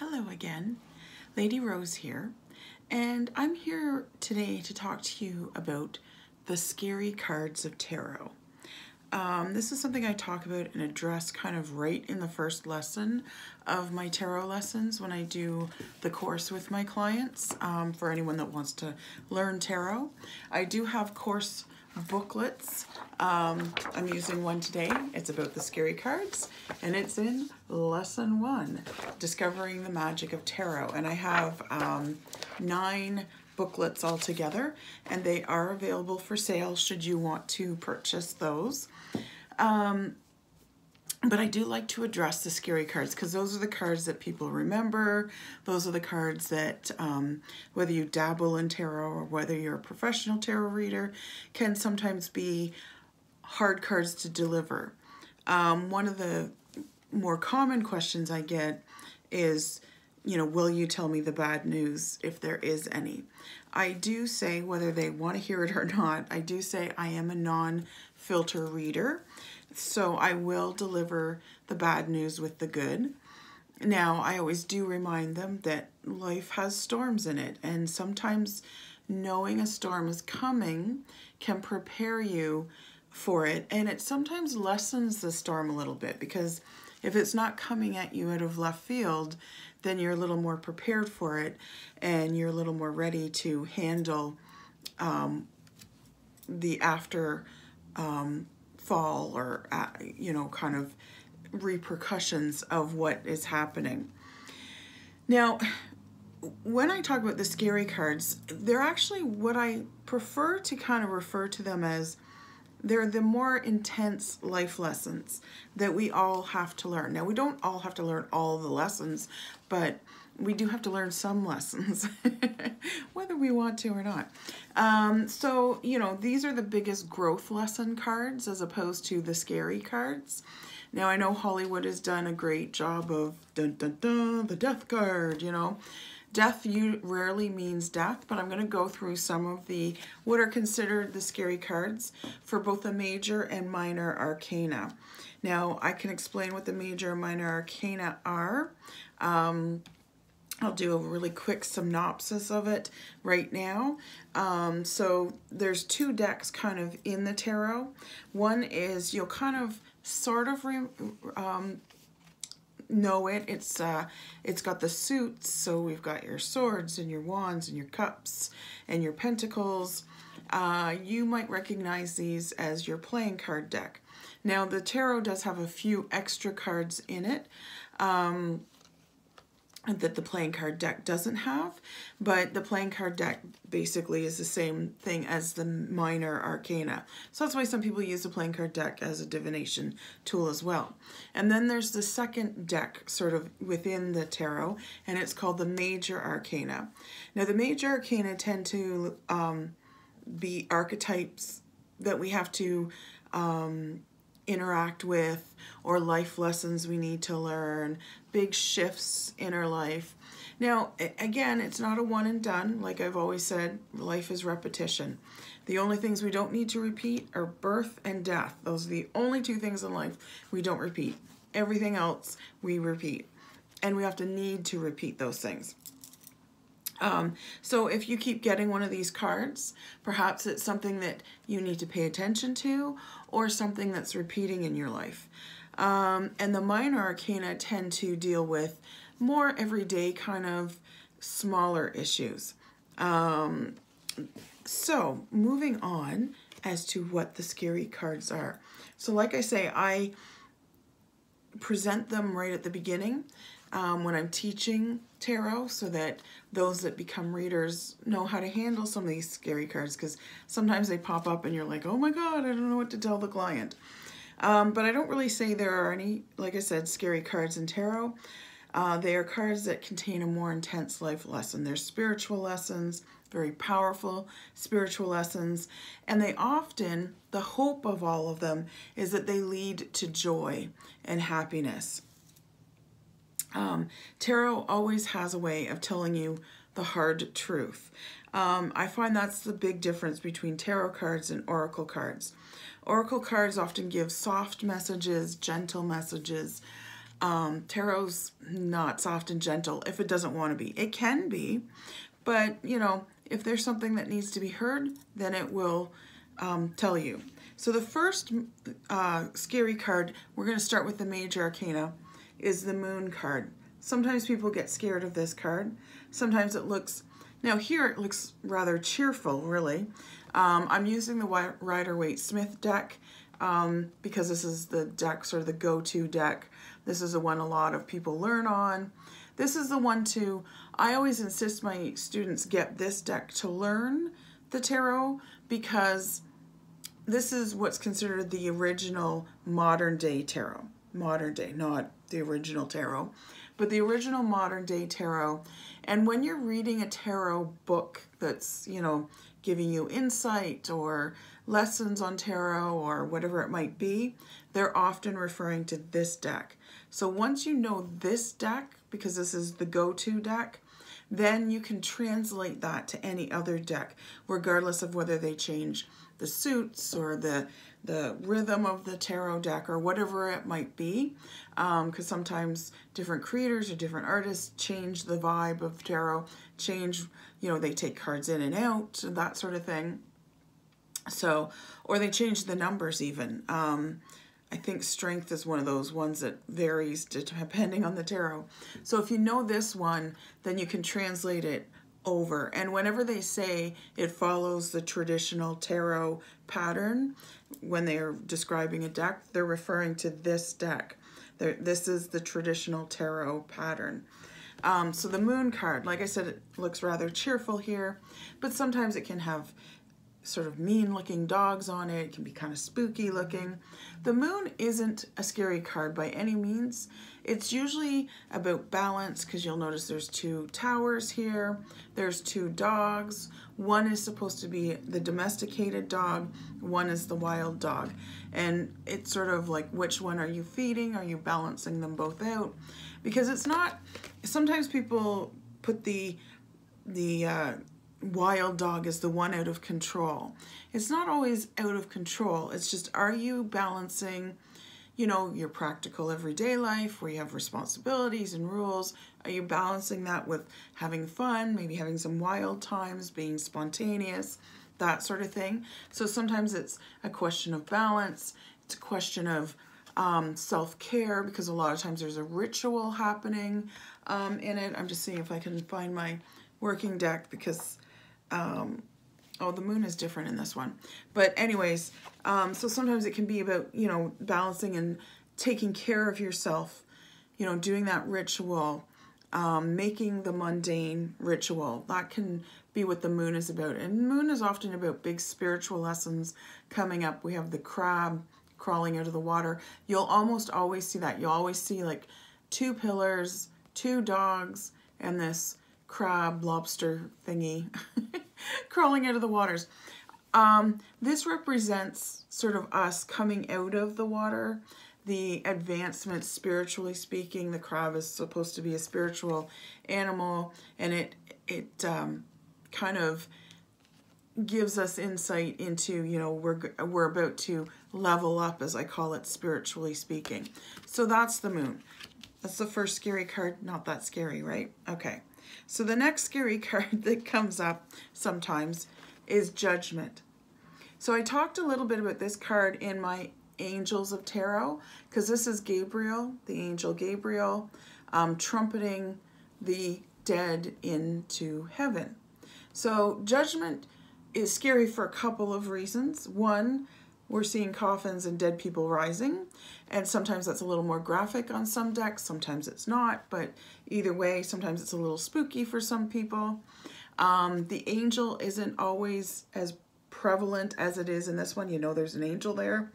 Hello again, Lady Rose here, and I'm here today to talk to you about the scary cards of tarot. This is something I talk about and address kind of right in the first lesson of my tarot lessons when I do the course with my clients, for anyone that wants to learn tarot. I do have course booklets. I'm using one today. It's about the scary cards, and it's in lesson 1, Discovering the Magic of Tarot. And I have 9 booklets altogether, and they are available for sale should you want to purchase those. But I do like to address the scary cards because those are the cards that people remember. Those are the cards that, whether you dabble in tarot or whether you're a professional tarot reader, can sometimes be hard cards to deliver. One of the more common questions I get is, will you tell me the bad news if there is any? I do say, whether they want to hear it or not, I do say I am a non-filter reader. So I will deliver the bad news with the good. Now, I always do remind them that life has storms in it, and sometimes knowing a storm is coming can prepare you for it, and it sometimes lessens the storm a little bit, because if it's not coming at you out of left field, then you're a little more prepared for it, and you're a little more ready to handle the after fall or kind of repercussions of what is happening. Now, when I talk about the scary cards, they're actually what I prefer to kind of refer to them as. They're the more intense life lessons that we all have to learn. Now, we don't all have to learn all the lessons, but we do have to learn some lessons, whether we want to or not. So, these are the biggest growth lesson cards as opposed to the scary cards. Now, I know Hollywood has done a great job of dun, dun, dun, the death card, Death rarely means death, but I'm going to go through some of what are considered the scary cards for both the major and minor arcana. Now, I can explain what the major and minor arcana are. I'll do a really quick synopsis of it right now. So there's 2 decks kind of in the tarot. One is you'll kind of sort of know it. It's got the suits, so we've got your swords and your wands and your cups and your pentacles. You might recognize these as your playing card deck. Now, the tarot does have a few extra cards in it that the playing card deck doesn't have, but the playing card deck basically is the same thing as the minor arcana. So that's why some people use the playing card deck as a divination tool as well. And then there's the second deck sort of within the tarot, and it's called the major arcana. Now, the major arcana tend to be archetypes that we have to interact with, or life lessons we need to learn, big shifts in our life. Now, again, it's not a one and done. Like I've always said, life is repetition. The only things we don't need to repeat are birth and death. Those are the only 2 things in life we don't repeat. Everything else we repeat, and we have to need to repeat those things. So if you keep getting one of these cards, perhaps it's something that you need to pay attention to, or something that's repeating in your life. And the minor arcana tend to deal with more everyday kind of smaller issues. So moving on as to what the scary cards are. So like I say, I present them right at the beginning when I'm teaching tarot, so that those that become readers know how to handle some of these scary cards, because sometimes they pop up and you're like, oh my God, I don't know what to tell the client. But I don't really say there are any, like I said, scary cards in tarot. They are cards that contain a more intense life lesson. They're spiritual lessons, very powerful spiritual lessons, and they often, the hope of all of them is that they lead to joy and happiness. Tarot always has a way of telling you the hard truth. I find that's the big difference between tarot cards and oracle cards. Oracle cards often give soft messages, gentle messages, Tarot's not soft and gentle if it doesn't want to be. It can be, but you know, if there's something that needs to be heard, then it will tell you. So the first scary card, we're going to start with the Major Arcana, is the Moon card. Sometimes people get scared of this card. Sometimes it looks, now here it looks rather cheerful, really. I'm using the Rider-Waite-Smith deck because this is the deck, sort of the go-to deck. This is the one a lot of people learn on. This is the one too, I always insist my students get this deck to learn the tarot, because this is what's considered the original modern day tarot. Modern day, not the original tarot, but the original modern day tarot. And when you're reading a tarot book that's, you know, giving you insight or lessons on tarot or whatever it might be, they're often referring to this deck. So once you know this deck, because this is the go-to deck, then you can translate that to any other deck, regardless of whether they change the suits or the rhythm of the tarot deck or whatever it might be, because sometimes different creators or different artists change the vibe of tarot, change, you know, they take cards in and out, that sort of thing. So, or they change the numbers even. I think strength is one of those ones that varies depending on the tarot. So if you know this one, then you can translate it over. And whenever they say it follows the traditional tarot pattern, when they're describing a deck, they're referring to this deck. This is the traditional tarot pattern. So the Moon card, like I said, it looks rather cheerful here, but sometimes it can have sort of mean looking dogs on it. It can be kind of spooky looking. The Moon isn't a scary card by any means. It's usually about balance, because you'll notice there's two towers here. There's two dogs. One is supposed to be the domesticated dog. One is the wild dog. And it's sort of like, which one are you feeding? Are you balancing them both out? Because it's not, sometimes people put the wild dog is the one out of control. It's not always out of control. It's just, are you balancing, you know, your practical everyday life where you have responsibilities and rules? Are you balancing that with having fun, maybe having some wild times, being spontaneous, that sort of thing? So sometimes it's a question of balance. It's a question of self-care, because a lot of times there's a ritual happening in it. I'm just seeing if I can find my working deck, because oh, the Moon is different in this one. But anyways, so sometimes it can be about, you know, balancing and taking care of yourself, you know, doing that ritual, making the mundane ritual. That can be what the Moon is about. And Moon is often about big spiritual lessons coming up. We have the crab crawling out of the water. You'll almost always see that. You'll always see like two pillars, two dogs, and this crab lobster thingy crawling out of the waters. This represents sort of us coming out of the water, the advancement spiritually speaking. The crab is supposed to be a spiritual animal, and it kind of gives us insight into, you know, we're about to level up, as I call it, spiritually speaking. So that's the Moon. That's the first scary card. Not that scary, right? Okay. So the next scary card that comes up sometimes is Judgment. So I talked a little bit about this card in my Angels of Tarot, because this is Gabriel, the angel Gabriel, trumpeting the dead into heaven. So Judgment is scary for a couple of reasons. One, we're seeing coffins and dead people rising, and sometimes that's a little more graphic on some decks, sometimes it's not, but either way, sometimes it's a little spooky for some people. The angel isn't always as prevalent as it is in this one. You know there's an angel there.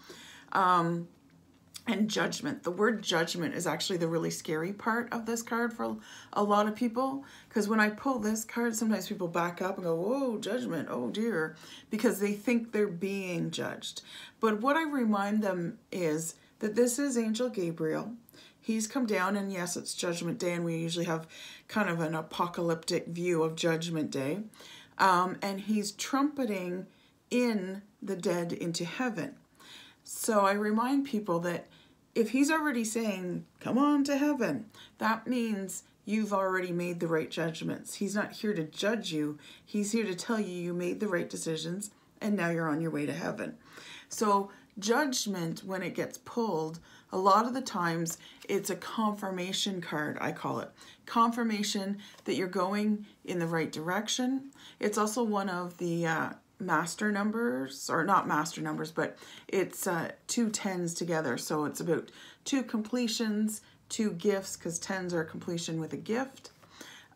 And Judgment. The word Judgment is actually the really scary part of this card for a lot of people, because when I pull this card, sometimes people back up and go, whoa, Judgment, oh dear, because they think they're being judged. But what I remind them is that this is Angel Gabriel. He's come down, and yes, it's Judgment Day, and we usually have kind of an apocalyptic view of Judgment Day. And he's trumpeting in the dead into heaven. So I remind people that if he's already saying, come on to heaven, that means you've already made the right judgments. He's not here to judge you. He's here to tell you you made the right decisions and now you're on your way to heaven. So judgment, when it gets pulled, a lot of the times it's a confirmation card, I call it. Confirmation that you're going in the right direction. It's also one of the master numbers, or not master numbers, but it's 2 10s together. So it's about 2 completions, 2 gifts, because 10s are a completion with a gift.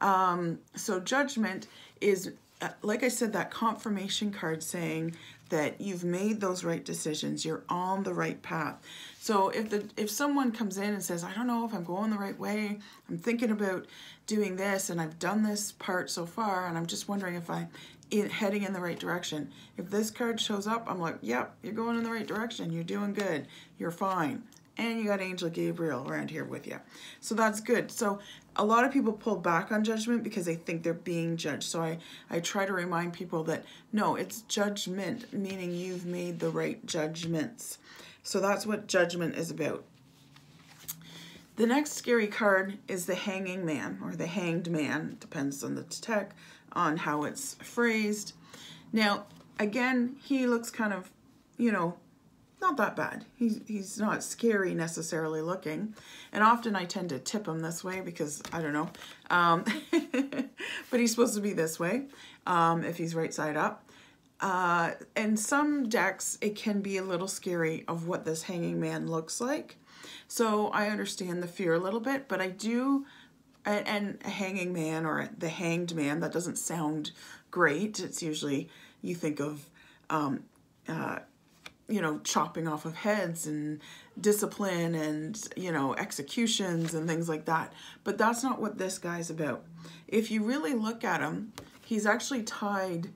So judgment is, like I said, that confirmation card saying that you've made those right decisions, you're on the right path. So if someone comes in and says, I don't know if I'm going the right way, I'm thinking about doing this and I've done this part so far and I'm just wondering if I'm heading in the right direction. If this card shows up, I'm like, yep, you're going in the right direction, you're doing good, you're fine. And you got Angel Gabriel around here with you. So that's good. So a lot of people pull back on judgment because they think they're being judged. So I try to remind people that, no, it's judgment, meaning you've made the right judgments. So that's what judgment is about. The next scary card is the Hanging Man, or the Hanged Man. Depends on the tech, on how it's phrased. Now, again, he looks kind of, not that bad. He's not scary necessarily looking. And often I tend to tip him this way because, I don't know. But he's supposed to be this way if he's right side up. And some decks, it can be a little scary of what this Hanging Man looks like. So I understand the fear a little bit, but I do, and a Hanging Man or the Hanged Man, that doesn't sound great. It's usually, you think of, chopping off of heads and discipline and, executions and things like that. But that's not what this guy's about. If you really look at him, he's actually tied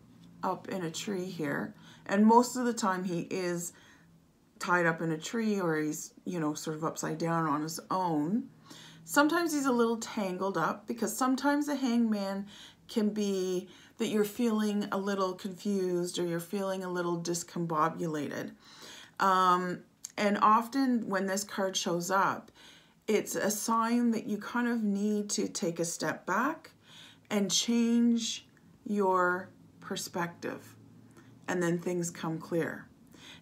up in a tree here. And most of the time he is tied up in a tree, or he's, sort of upside down on his own. Sometimes he's a little tangled up, because sometimes the hangman can be that you're feeling a little confused or you're feeling a little discombobulated. And often when this card shows up, it's a sign that you kind of need to take a step back and change your perspective, and then things come clear.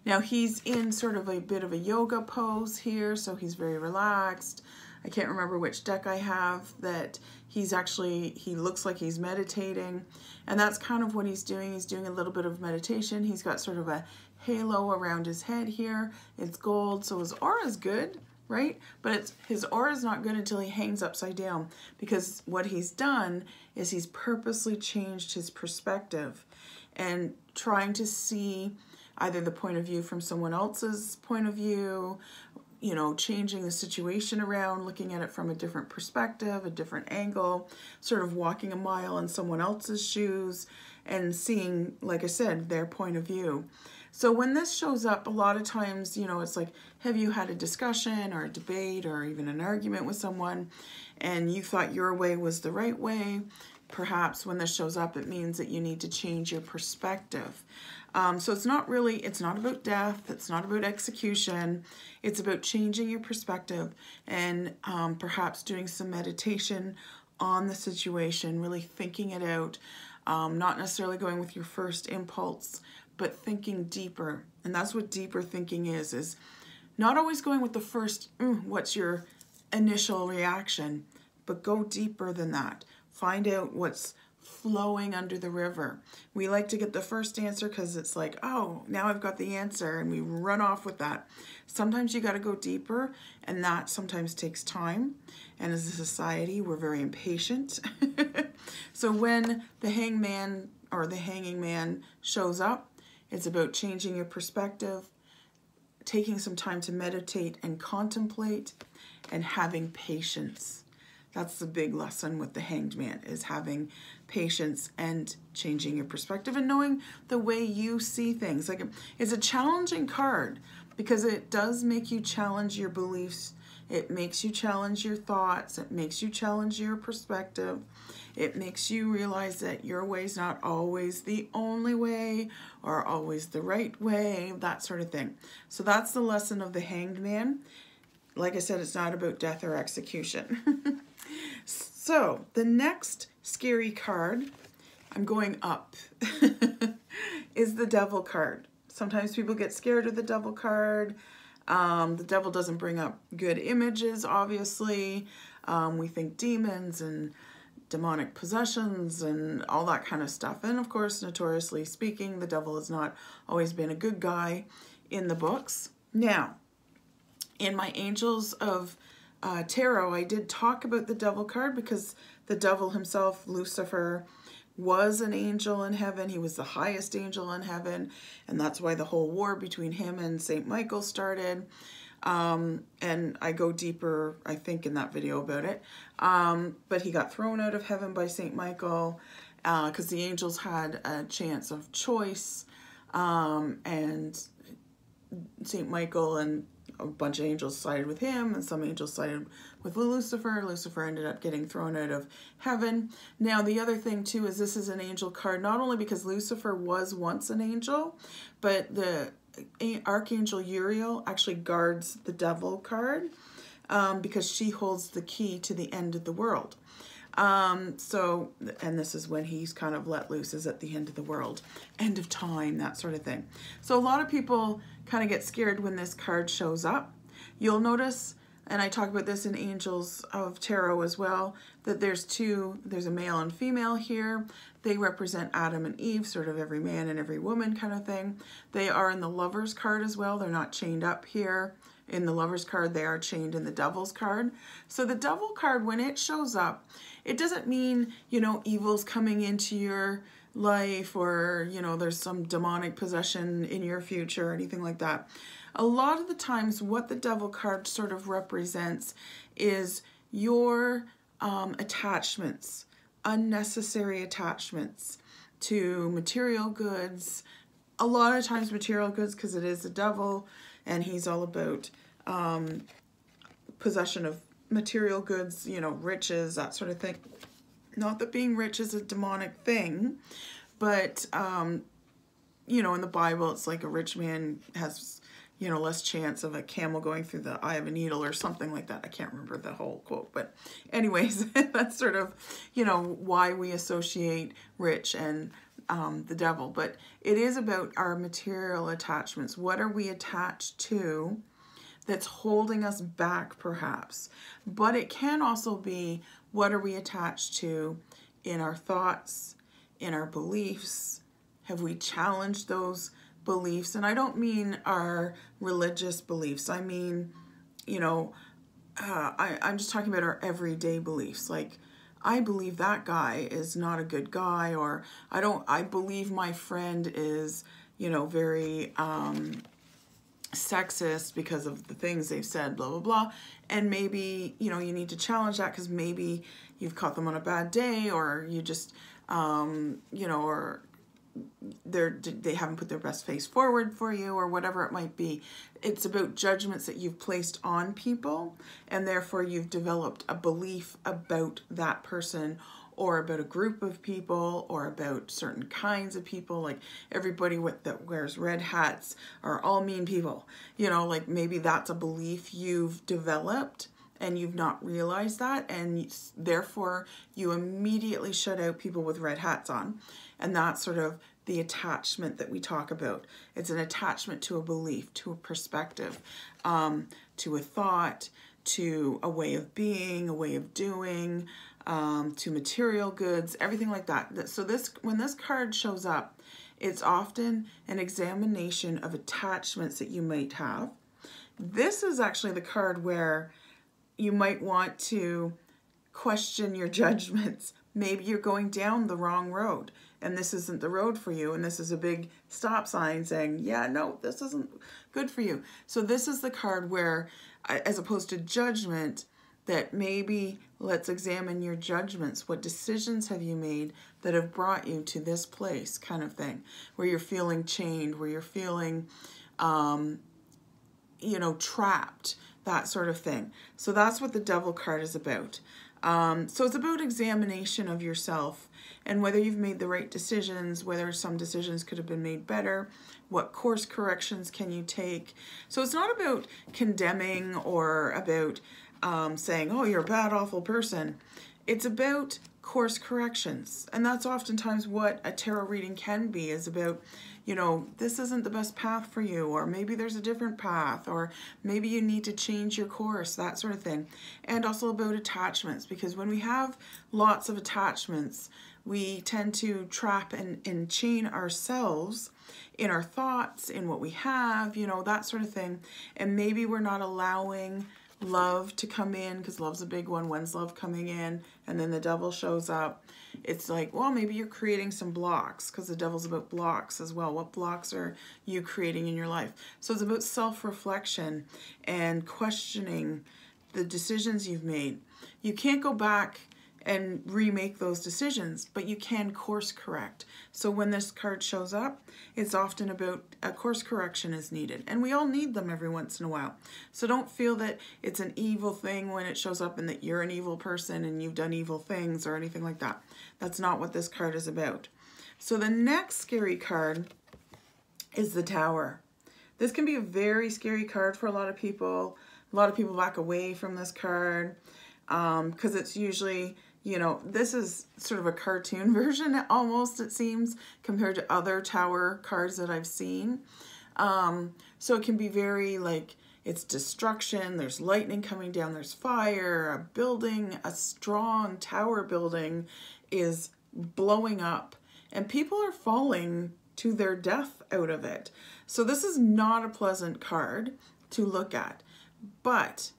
Now he's in sort of a bit of a yoga pose here, so he's very relaxed. I can't remember which deck I have that he looks like he's meditating, and that's kind of what he's doing. He's doing a little bit of meditation. He's got sort of a halo around his head here. It's gold, so his aura is good, right? But his aura is not good until he hangs upside down, because what he's done is he's purposely changed his perspective and trying to see either the point of view from someone else's point of view, changing the situation around, looking at it from a different perspective, a different angle, sort of walking a mile in someone else's shoes and seeing, like I said, their point of view. So when this shows up, a lot of times, it's like, have you had a discussion or a debate or even an argument with someone and you thought your way was the right way? Perhaps when this shows up, it means that you need to change your perspective. So it's not about death, it's not about execution, it's about changing your perspective and perhaps doing some meditation on the situation, really thinking it out, not necessarily going with your first impulse, but thinking deeper. And that's what deeper thinking is not always going with the first, what's your initial reaction, but go deeper than that. Find out what's flowing under the river. We like to get the first answer because it's like, oh, now I've got the answer, and we run off with that. Sometimes you got to go deeper, and that sometimes takes time. And as a society, we're very impatient. So when the hangman or the hanging man shows up, it's about changing your perspective, taking some time to meditate and contemplate, and having patience. That's the big lesson with the Hanged Man, is having patience and changing your perspective and knowing the way you see things. Like, it's a challenging card because it does make you challenge your beliefs. It makes you challenge your thoughts. It makes you challenge your perspective. It makes you realize that your way's not always the only way or always the right way, that sort of thing. So that's the lesson of the Hanged Man. like I said, it's not about death or execution. So the next scary card, I'm going up, is the Devil card. Sometimes people get scared of the Devil card. The devil doesn't bring up good images, obviously. We think demons and demonic possessions and all that kind of stuff. And of course, notoriously speaking, the devil has not always been a good guy in the books. Now, in my Angels of Tarot, I did talk about the Devil card because the devil himself, Lucifer, was an angel in heaven. He was the highest angel in heaven, and that's why the whole war between him and Saint Michael started. And I go deeper, I think, in that video about it. But he got thrown out of heaven by Saint Michael because the angels had a chance of choice, and Saint Michael and a bunch of angels sided with him, and some angels sided with Lucifer. Lucifer ended up getting thrown out of heaven. Now, the other thing, too, is this is an angel card, not only because Lucifer was once an angel, but the Archangel Uriel actually guards the Devil card because she holds the key to the end of the world. And this is when he's kind of let loose, is at the end of the world, end of time, that sort of thing. So a lot of people kind of get scared when this card shows up. You'll notice, and I talk about this in Angels of Tarot as well, that there's a male and female here. They represent Adam and Eve, sort of every man and every woman kind of thing. They are in the Lovers card as well. They're not chained up here. In the Lovers card, they are chained in the Devil's card. So the Devil card, when it shows up, it doesn't mean, you know, evil's coming into your life, or, you know, there's some demonic possession in your future or anything like that. A lot of the times what the Devil card sort of represents is your attachments, unnecessary attachments to material goods. A lot of times material goods, because it is the devil and he's all about possession of material goods, you know, riches, that sort of thing. Not that being rich is a demonic thing, but, you know, in the Bible, it's like a rich man has, you know, less chance of a camel going through the eye of a needle or something like that. I can't remember the whole quote, but anyways, that's sort of, you know, why we associate rich and the devil. But it is about our material attachments. What are we attached to that's holding us back, perhaps? But it can also be, what are we attached to in our thoughts, in our beliefs? Have we challenged those beliefs? And I don't mean our religious beliefs. I mean, you know, I'm just talking about our everyday beliefs. Like, I believe that guy is not a good guy, or I believe my friend is, you know, very sexist because of the things they've said, blah, blah, blah. And maybe, you know, you need to challenge that because maybe you've caught them on a bad day, or you just, you know, or they haven't put their best face forward for you, or whatever it might be. It's about judgments that you've placed on people, and therefore you've developed a belief about that person, or about a group of people, or about certain kinds of people. Like, everybody that wears red hats are all mean people. You know, like, maybe that's a belief you've developed and you've not realized that, and therefore you immediately shut out people with red hats on. And that's sort of the attachment that we talk about. It's an attachment to a belief, to a perspective, to a thought, to a way of being, a way of doing, to material goods, everything like that. So when this card shows up, it's often an examination of attachments that you might have. This is actually the card where you might want to question your judgments. Maybe you're going down the wrong road and this isn't the road for you, and this is a big stop sign saying, yeah, no, this isn't good for you. So this is the card where, as opposed to judgment, that maybe let's examine your judgments. What decisions have you made that have brought you to this place, kind of thing, where you're feeling chained, where you're feeling, you know, trapped, that sort of thing. So that's what the Devil card is about. So it's about examination of yourself and whether you've made the right decisions, whether some decisions could have been made better, what course corrections can you take. So it's not about condemning or about saying, oh, you're a bad, awful person. It's about course corrections. And that's oftentimes what a tarot reading can be, is about, you know, this isn't the best path for you, or maybe there's a different path, or maybe you need to change your course, that sort of thing. And also about attachments, because when we have lots of attachments, we tend to trap and chain ourselves in our thoughts, in what we have, you know, that sort of thing. And maybe we're not allowing love to come in, because love's a big one. When's love coming in? And then the devil shows up. It's like, well, maybe you're creating some blocks, because the devil's about blocks as well. What blocks are you creating in your life? So it's about self-reflection and questioning the decisions you've made. You can't go back and remake those decisions, but you can course correct. So when this card shows up, it's often about a course correction is needed. And we all need them every once in a while. So don't feel that it's an evil thing when it shows up and that you're an evil person and you've done evil things or anything like that. That's not what this card is about. So the next scary card is the Tower. This can be a very scary card for a lot of people. A lot of people back away from this card because it's usually, you know, this is sort of a cartoon version almost, it seems, compared to other Tower cards that I've seen. So it can be very like, it's destruction, there's lightning coming down, there's fire, a building, a strong tower building is blowing up, and people are falling to their death out of it. So this is not a pleasant card to look at, but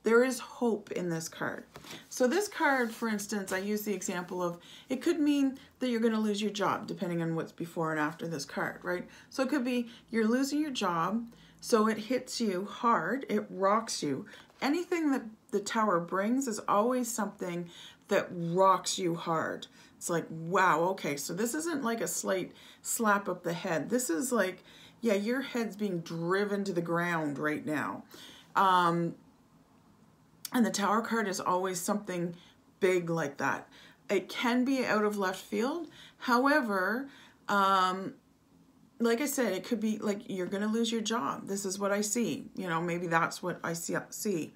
there is hope in this card. So this card, for instance, I use the example of, it could mean that you're going to lose your job, depending on what's before and after this card, right? So it could be you're losing your job, so it hits you hard, it rocks you. Anything that the Tower brings is always something that rocks you hard. It's like, wow, okay, so this isn't like a slight slap up the head. This is like, yeah, your head's being driven to the ground right now. And the Tower card is always something big like that. It can be out of left field. However, like I said, it could be like you're going to lose your job. This is what I see. You know, maybe that's what I see.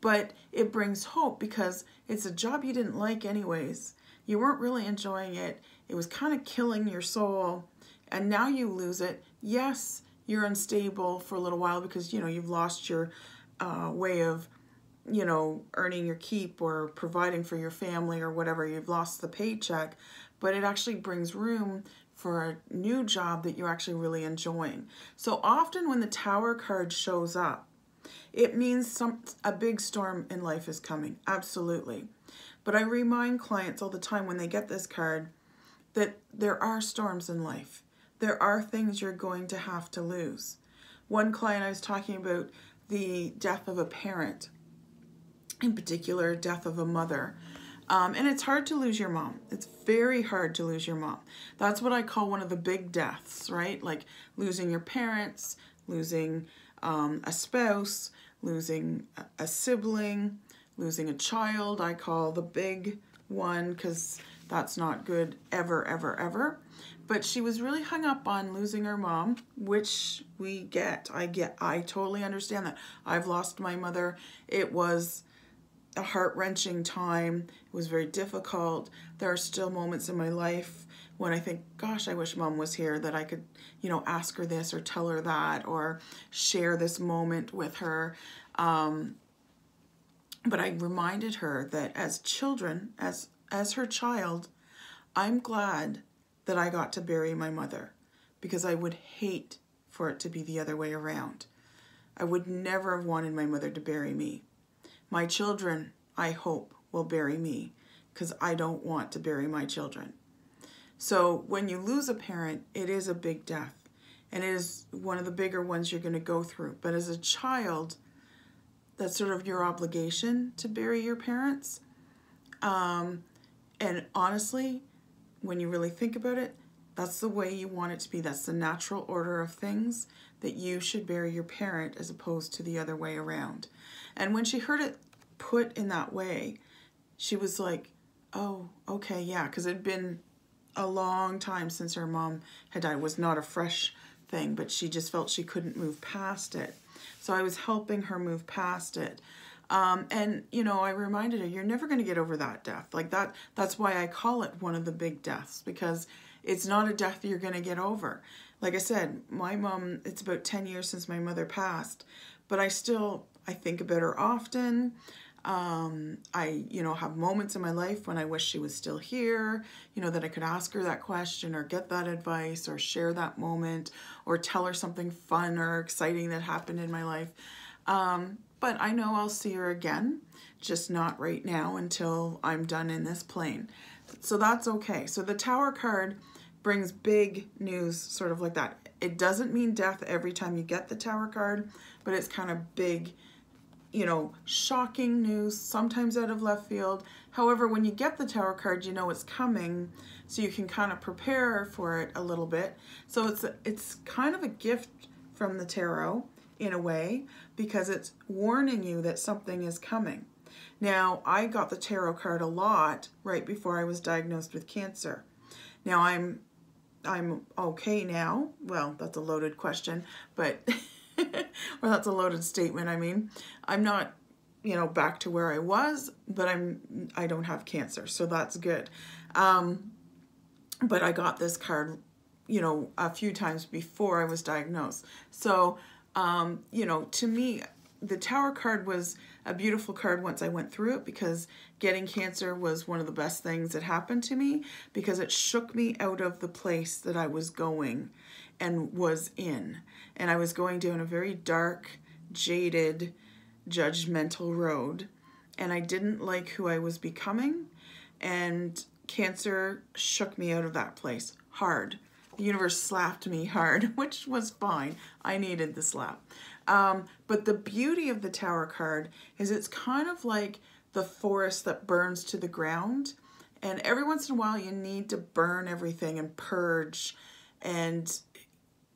But it brings hope because it's a job you didn't like anyways. You weren't really enjoying it. It was kind of killing your soul. And now you lose it. Yes, you're unstable for a little while because, you know, you've lost your way of, you know, earning your keep or providing for your family or whatever. You've lost the paycheck, but it actually brings room for a new job that you're actually really enjoying. So often when the Tower card shows up, it means a big storm in life is coming. Absolutely. But I remind clients all the time when they get this card that there are storms in life. There are things you're going to have to lose. One client I was talking about the death of a parent, in particular, death of a mother. And it's hard to lose your mom. It's very hard to lose your mom. That's what I call one of the big deaths, right? Like losing your parents, losing a spouse, losing a sibling, losing a child. I call the big one because that's not good ever, ever, ever. But she was really hung up on losing her mom, which we get. I totally understand that. I've lost my mother. It was a heart-wrenching time. It was very difficult. There are still moments in my life when I think, gosh, I wish Mom was here, that I could, you know, ask her this or tell her that or share this moment with her. But I reminded her that as children, as her child, I'm glad that I got to bury my mother because I would hate for it to be the other way around. I would never have wanted my mother to bury me. My children, I hope, will bury me because I don't want to bury my children. So when you lose a parent, it is a big death. And it is one of the bigger ones you're going to go through. But as a child, that's sort of your obligation to bury your parents. And honestly, when you really think about it, that's the way you want it to be. That's the natural order of things, that you should bury your parent as opposed to the other way around. And when she heard it put in that way, she was like, oh, okay, yeah, because it'd been a long time since her mom had died. It was not a fresh thing, but she just felt she couldn't move past it. So I was helping her move past it. And, you know, I reminded her, you're never going to get over that death. Like that's why I call it one of the big deaths, because it's not a death you're going to get over. Like I said, my mom, it's about 10 years since my mother passed, but I think about her often. I, you know, have moments in my life when I wish she was still here, you know, that I could ask her that question or get that advice or share that moment or tell her something fun or exciting that happened in my life. But I know I'll see her again, just not right now until I'm done in this plane. So that's okay. So the Tower card brings big news, sort of like that. It doesn't mean death every time you get the Tower card, but it's kind of big, you know, shocking news, sometimes out of left field. However, when you get the Tower card, you know it's coming, so you can kind of prepare for it a little bit. So it's kind of a gift from the tarot in a way, because it's warning you that something is coming. Now, I got the tarot card a lot right before I was diagnosed with cancer. Now, I'm okay now. Well, that's a loaded question, but or that's a loaded statement. I mean, I'm not, you know, back to where I was, but I don't have cancer, so that's good. But I got this card, you know, a few times before I was diagnosed. So, you know, to me, the Tower card was a beautiful card once I went through it, because getting cancer was one of the best things that happened to me, because it shook me out of the place that I was going and was in. And I was going down a very dark, jaded, judgmental road, and I didn't like who I was becoming, and cancer shook me out of that place hard. The universe slapped me hard, which was fine. I needed the slap. But the beauty of the Tower card is it's kind of like the forest that burns to the ground. And every once in a while you need to burn everything and purge, and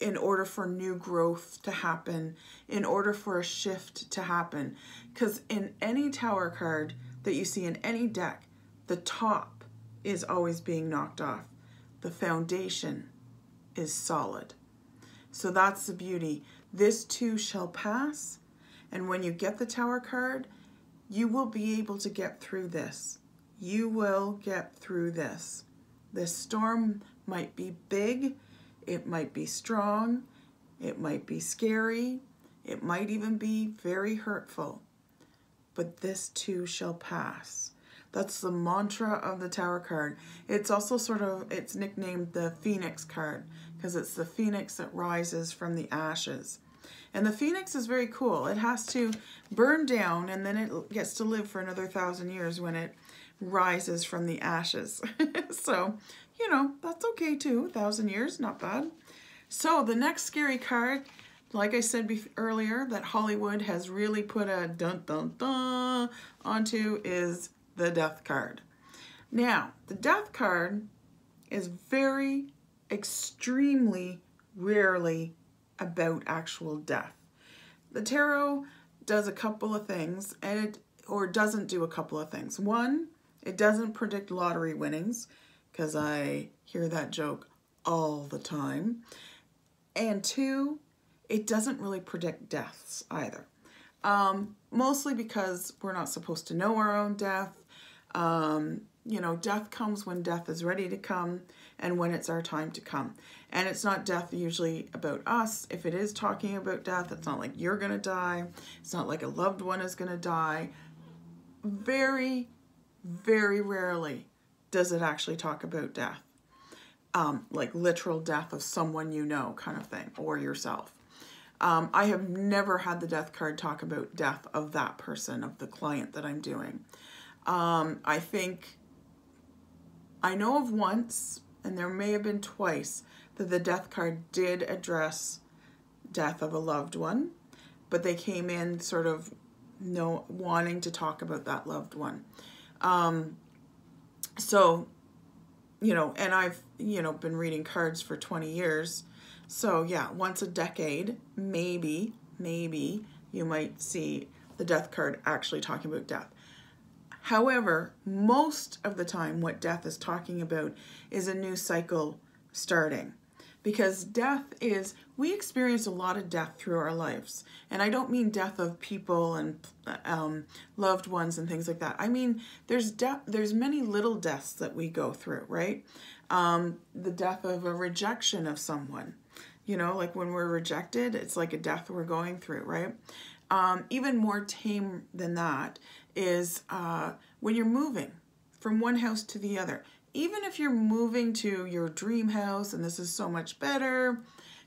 in order for new growth to happen, in order for a shift to happen. Because in any Tower card that you see in any deck, the top is always being knocked off. The foundation is solid. So that's the beauty. This too shall pass. And when you get the Tower card, you will be able to get through this. You will get through this. This storm might be big. It might be strong. It might be scary. It might even be very hurtful. But this too shall pass. That's the mantra of the Tower card. It's also it's nicknamed the Phoenix card, because it's the phoenix that rises from the ashes. And the phoenix is very cool. It has to burn down, and then it gets to live for another 1,000 years when it rises from the ashes. So, you know, that's okay too. 1,000 years, not bad. So the next scary card, like I said earlier, that Hollywood has really put a dun dun dun onto, is the Death card. Now, the Death card is very, extremely rarely about actual death. The tarot does a couple of things, or doesn't do a couple of things. One, it doesn't predict lottery winnings, because I hear that joke all the time. And two, it doesn't really predict deaths either. Mostly because we're not supposed to know our own death. You know, death comes when death is ready to come and when it's our time to come. And it's not death usually about us. If it is talking about death, it's not like you're going to die. It's not like a loved one is going to die. Very, very rarely does it actually talk about death. Like literal death of someone you know, kind of thing, or yourself. I have never had the Death card talk about death of that person, of the client that I'm doing. I think I know of once, and there may have been twice, that the Death card did address death of a loved one, but they came in sort of wanting to talk about that loved one. So, you know, and I've, you know, been reading cards for 20 years. So yeah, once a decade, maybe you might see the Death card actually talking about death. However, most of the time what death is talking about is a new cycle starting. Because death is, we experience a lot of death through our lives. And I don't mean death of people and loved ones and things like that. I mean, there's many little deaths that we go through, right? The death of a rejection of someone. You know, like when we're rejected, it's like a death we're going through, right? Even more tame than that is when you're moving from one house to the other. Even if you're moving to your dream house and this is so much better,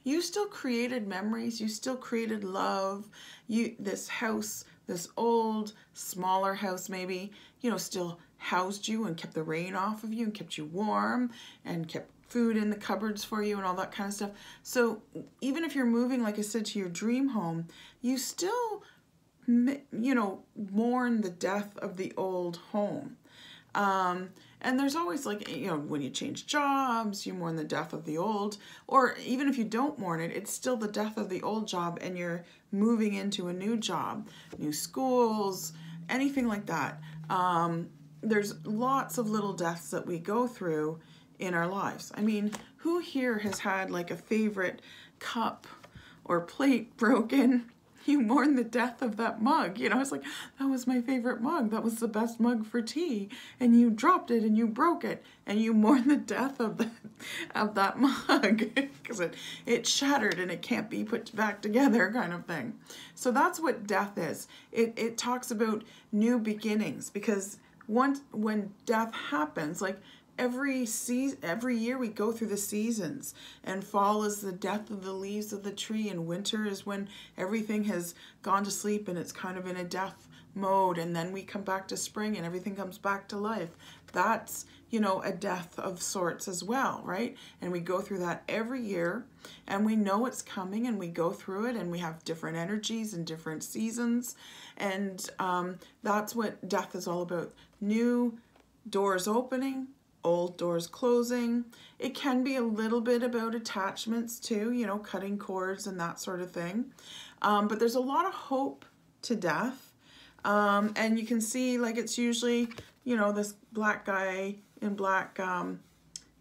you still created memories, you still created love. This house, this old, smaller house maybe, you know, still housed you and kept the rain off of you and kept you warm and kept food in the cupboards for you and all that kind of stuff. So even if you're moving, like I said, to your dream home, you still, you know, mourn the death of the old home. And there's always, like, you know, when you change jobs, you mourn the death of the old, or even if you don't mourn it, it's still the death of the old job and you're moving into a new job, new schools, anything like that. There's lots of little deaths that we go through in our lives. I mean, who here has had like a favorite cup or plate broken? You mourn the death of that mug. You know, it's like, that was my favorite mug. That was the best mug for tea. And you dropped it and you broke it. And you mourn the death of that mug because it shattered and it can't be put back together, kind of thing. So that's what death is. It talks about new beginnings, because when death happens, like, every year we go through the seasons, and fall is the death of the leaves of the tree, and winter is when everything has gone to sleep and it's kind of in a death mode, and then we come back to spring and everything comes back to life. That's, you know, a death of sorts as well, right? And we go through that every year, and we know it's coming, and we go through it, and we have different energies and different seasons, and that's what death is all about. New doors opening, old doors closing. It can be a little bit about attachments too, you know, cutting cords and that sort of thing. But there's a lot of hope to death. And you can see, like, it's usually, you know, this black guy in black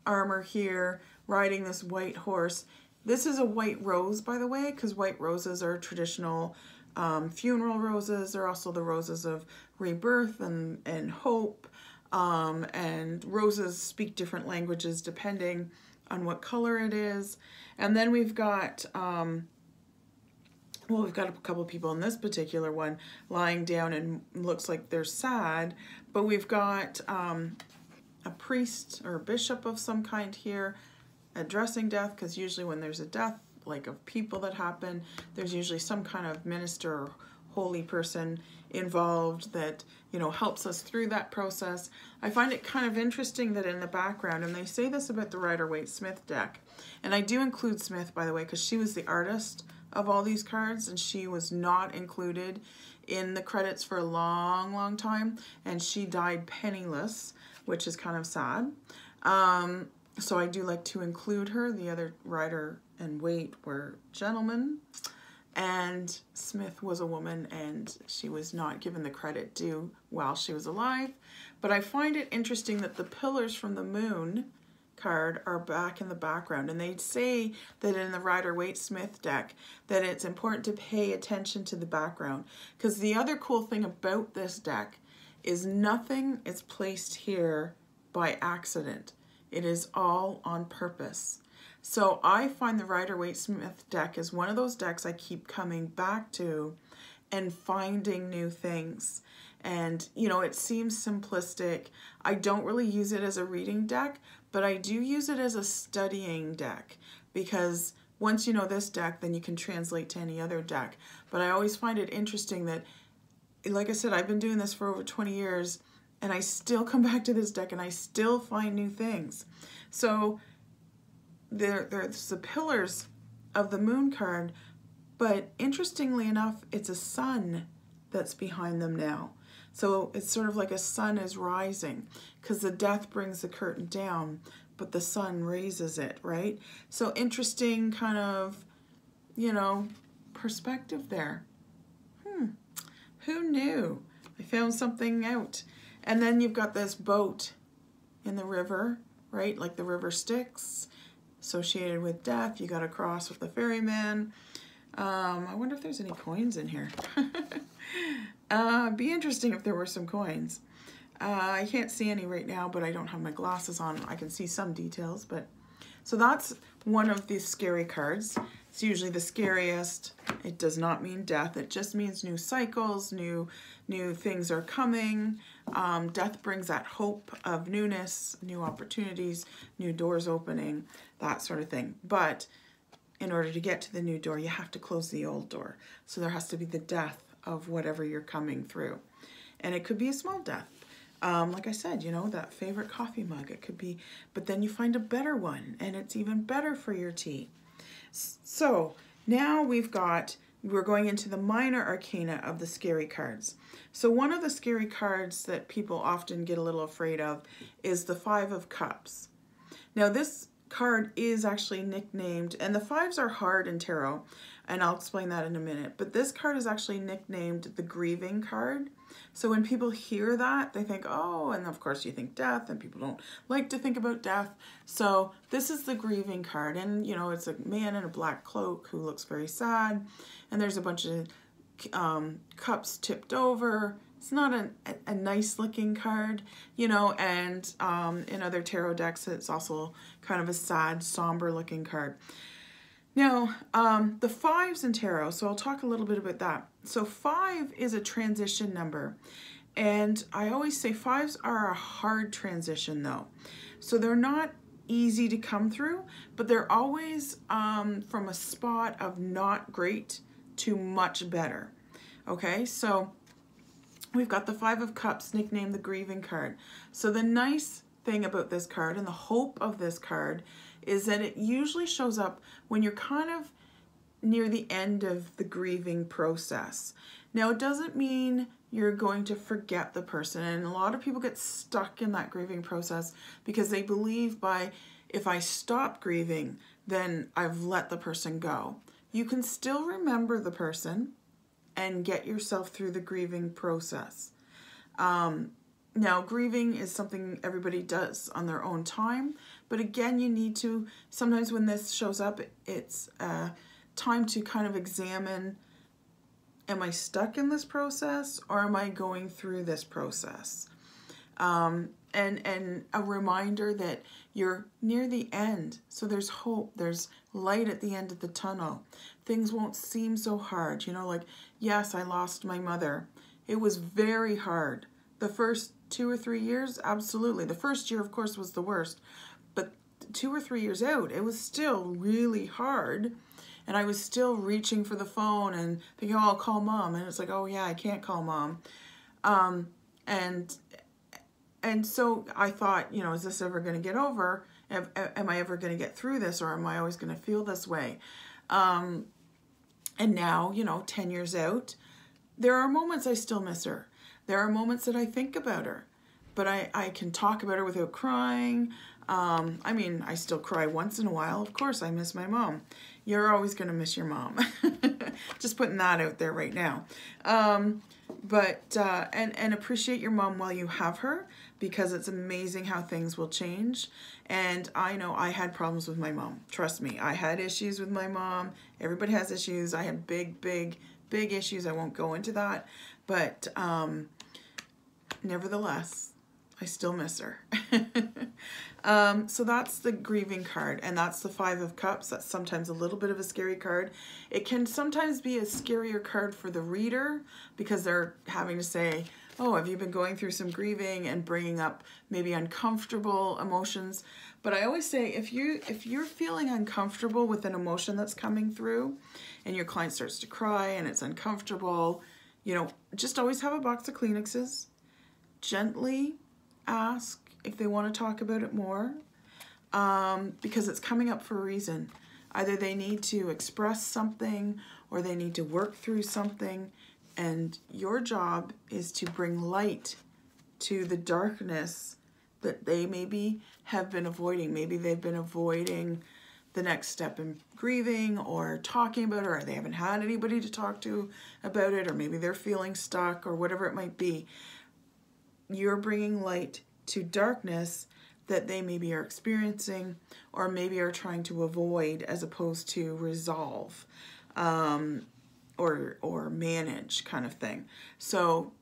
armor here riding this white horse. This is a white rose, by the way, because white roses are traditional funeral roses. They're also the roses of rebirth and hope. And roses speak different languages depending on what color it is. And then we've got, well, we've got a couple people in this particular one lying down and looks like they're sad, but we've got a priest or a bishop of some kind here addressing death, because usually when there's a death, like of people that happen, there's usually some kind of minister or holy person involved that, you know, helps us through that process. I find it kind of interesting that in the background, and they say this about the Rider-Waite-Smith deck, and I do include Smith, by the way, because she was the artist of all these cards, and she was not included in the credits for a long, long time, and she died penniless, which is kind of sad. So I do like to include her. The other Rider and Waite were gentlemen, and Smith was a woman, and she was not given the credit due while she was alive. But I find it interesting that the pillars from the moon card are back in the background, and they say that in the Rider-Waite-Smith deck that it's important to pay attention to the background, because the other cool thing about this deck is nothing is placed here by accident. It is all on purpose. So I find the Rider-Waite-Smith deck is one of those decks I keep coming back to and finding new things. And, you know, it seems simplistic. I don't really use it as a reading deck, but I do use it as a studying deck, because once you know this deck, then you can translate to any other deck. But I always find it interesting that, like I said, I've been doing this for over 20 years, and I still come back to this deck and I still find new things. So there's the pillars of the moon card, but interestingly enough, it's a sun that's behind them now. So it's sort of like a sun is rising, because the death brings the curtain down, but the sun raises it, right? So interesting kind of, you know, perspective there. Who knew? I found something out. And then you've got this boat in the river, right? Like the river Styx, associated with death. You got a cross with the ferryman. I wonder if there's any coins in here. Be interesting if there were some coins. I can't see any right now, but I don't have my glasses on. I can see some details, but so that's one of the scary cards. It's usually the scariest. It does not mean death. It just means new cycles, new things are coming. Death brings that hope of newness, new opportunities, new doors opening, that sort of thing. But in order to get to the new door, you have to close the old door. So there has to be the death of whatever you're coming through. And it could be a small death. Like I said, you know, that favorite coffee mug, it could be, but then you find a better one and it's even better for your tea. So now we're going into the minor arcana of the scary cards. So one of the scary cards that people often get a little afraid of is the Five of Cups. Now this card is actually nicknamed, and the fives are hard in tarot, and I'll explain that in a minute, but this card is actually nicknamed the grieving card. So when people hear that, they think, oh, and of course you think death, and people don't like to think about death. So this is the grieving card, and you know, it's a man in a black cloak who looks very sad, and there's a bunch of cups tipped over. It's not a nice looking card, you know, and in other tarot decks, it's also kind of a sad, somber looking card. Now, the fives in tarot, so I'll talk a little bit about that. So 5 is a transition number, and I always say fives are a hard transition though. So they're not easy to come through, but they're always from a spot of not great to much better. Okay, so we've got the Five of Cups, nicknamed the grieving card. So the nice thing about this card and the hope of this card is that it usually shows up when you're kind of near the end of the grieving process. Now, it doesn't mean you're going to forget the person, and a lot of people get stuck in that grieving process because they believe if I stop grieving, then I've let the person go. You can still remember the person and get yourself through the grieving process. Now, grieving is something everybody does on their own time, but again, you need to, sometimes when this shows up, it's time to kind of examine, am I stuck in this process or am I going through this process? And a reminder that you're near the end, so there's hope, there's light at the end of the tunnel. Things won't seem so hard, you know, like, yes, I lost my mother. It was very hard. The first 2 or 3 years, absolutely. The first year, of course, was the worst, but 2 or 3 years out, it was still really hard. And I was still reaching for the phone and thinking, oh, I'll call mom. And it's like, oh yeah, I can't call mom. And so I thought, you know, is this ever going to get over? Am I ever going to get through this, or am I always going to feel this way? And now, you know, 10 years out, there are moments I still miss her. There are moments that I think about her, but I can talk about her without crying. I mean, I still cry once in a while. Of course, I miss my mom. You're always going to miss your mom. Just putting that out there right now. And appreciate your mom while you have her, because it's amazing how things will change. And I know I had problems with my mom. Trust me, I had issues with my mom. Everybody has issues. I had big issues. I won't go into that. But nevertheless, I still miss her. So that's the grieving card, and that's the Five of Cups. That's sometimes a little bit of a scary card. It can sometimes be a scarier card for the reader because they're having to say, oh, have you been going through some grieving, and bringing up maybe uncomfortable emotions. But I always say, if you're feeling uncomfortable with an emotion that's coming through and your client starts to cry and it's uncomfortable, you know, just always have a box of Kleenexes. Gently ask if they want to talk about it more, because it's coming up for a reason. Either they need to express something or they need to work through something, and your job is to bring light to the darkness that they maybe have been avoiding. Maybe they've been avoiding the next step in grieving or talking about it, or they haven't had anybody to talk to about it, or maybe they're feeling stuck or whatever it might be. you're bringing light to darkness that they maybe are experiencing or maybe are trying to avoid as opposed to resolve, or manage, kind of thing. So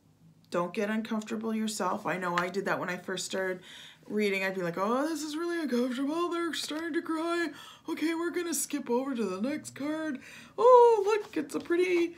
don't get uncomfortable yourself. I know I did that when I first started reading. I'd be like, oh, this is really uncomfortable. They're starting to cry. Okay, we're going to skip over to the next card. Oh, look, it's a pretty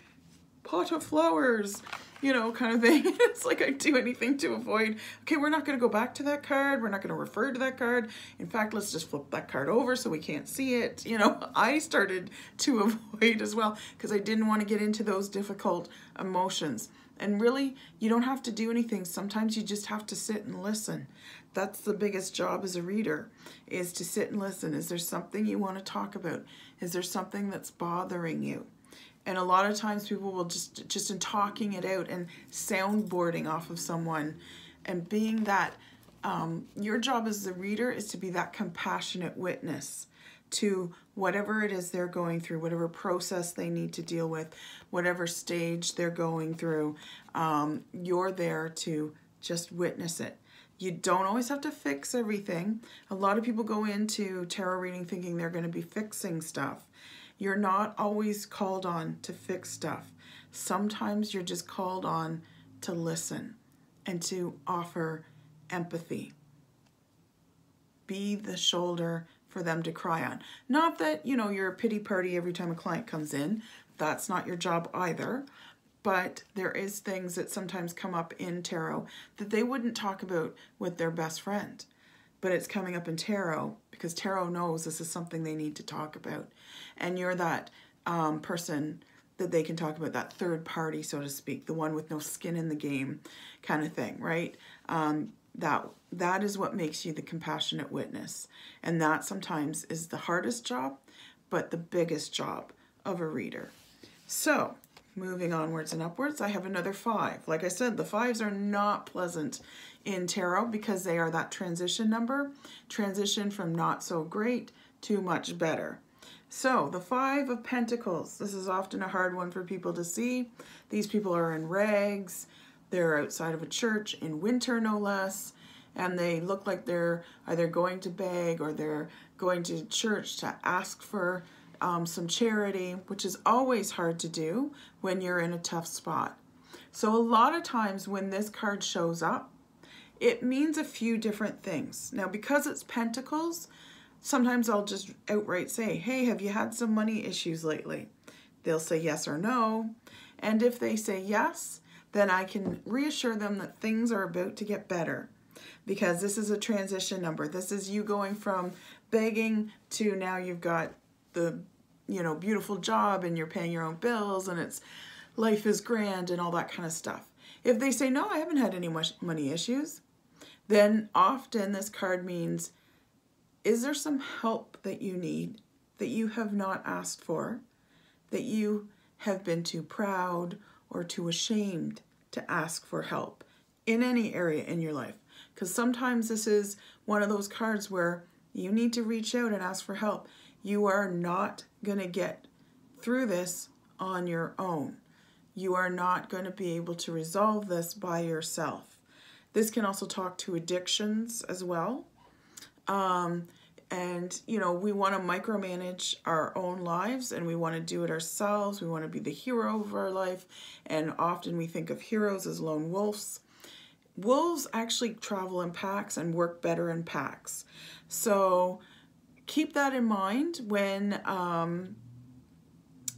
pot of flowers, kind of thing. It's like I'd do anything to avoid. Okay, we're not going to go back to that card. We're not going to refer to that card. In fact, let's just flip that card over so we can't see it. I started to avoid as well because I didn't want to get into those difficult emotions. And really, you don't have to do anything. Sometimes you just have to sit and listen. That's the biggest job as a reader, is to sit and listen. Is there something you want to talk about? Is there something that's bothering you? And a lot of times people will just in talking it out and soundboarding off of someone and being that, your job as the reader is to be that compassionate witness to whatever it is they're going through, whatever process they need to deal with, whatever stage they're going through. You're there to just witness it. You don't always have to fix everything. A lot of people go into tarot reading thinking they're going to be fixing stuff. You're not always called on to fix stuff. Sometimes you're just called on to listen and to offer empathy. Be the shoulder for them to cry on. Not that, you're a pity party every time a client comes in. That's not your job either. But there is things that sometimes come up in tarot that they wouldn't talk about with their best friend. But it's coming up in tarot because tarot knows this is something they need to talk about. And you're that person that they can talk about, that third party, so to speak, the one with no skin in the game kind of thing, right? That is what makes you the compassionate witness. And that sometimes is the hardest job, but the biggest job of a reader. So, moving onwards and upwards, I have another 5. Like I said, the 5s are not pleasant in tarot because they are that transition number. Transition from not so great to much better. So, the 5 of Pentacles. This is often a hard one for people to see. These people are in rags. They're outside of a church in winter, no less. And they look like they're either going to beg or they're going to church to ask for some charity, which is always hard to do when you're in a tough spot. So a lot of times when this card shows up, it means a few different things. Now, because it's Pentacles, sometimes I'll just outright say, hey, have you had some money issues lately? They'll say yes or no. And if they say yes, then I can reassure them that things are about to get better. Because this is a transition number. This is you going from begging to now you've got the, beautiful job and you're paying your own bills and it's life is grand and all that kind of stuff. If they say, no, I haven't had any money issues, then often this card means, is there some help that you need that you have not asked for, that you have been too proud or too ashamed to ask for help in any area in your life? Because sometimes this is one of those cards where you need to reach out and ask for help. You are not going to get through this on your own. You are not going to be able to resolve this by yourself. This can also talk to addictions as well. And, we want to micromanage our own lives and we want to do it ourselves. We want to be the hero of our life. And often we think of heroes as lone wolves. Wolves actually travel in packs and work better in packs. So keep that in mind when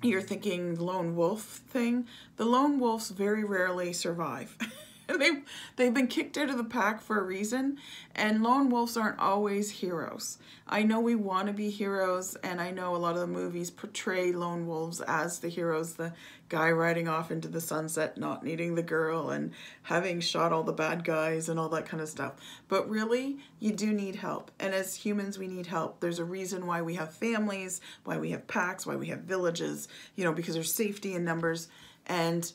you're thinking lone wolf thing. The lone wolves very rarely survive. They've been kicked out of the pack for a reason, and lone wolves aren't always heroes. I know we want to be heroes, and I know a lot of the movies portray lone wolves as the heroes, the guy riding off into the sunset, not needing the girl, and having shot all the bad guys and all that kind of stuff. But really, you do need help, and as humans, we need help. There's a reason why we have families, why we have packs, why we have villages, because there's safety in numbers, and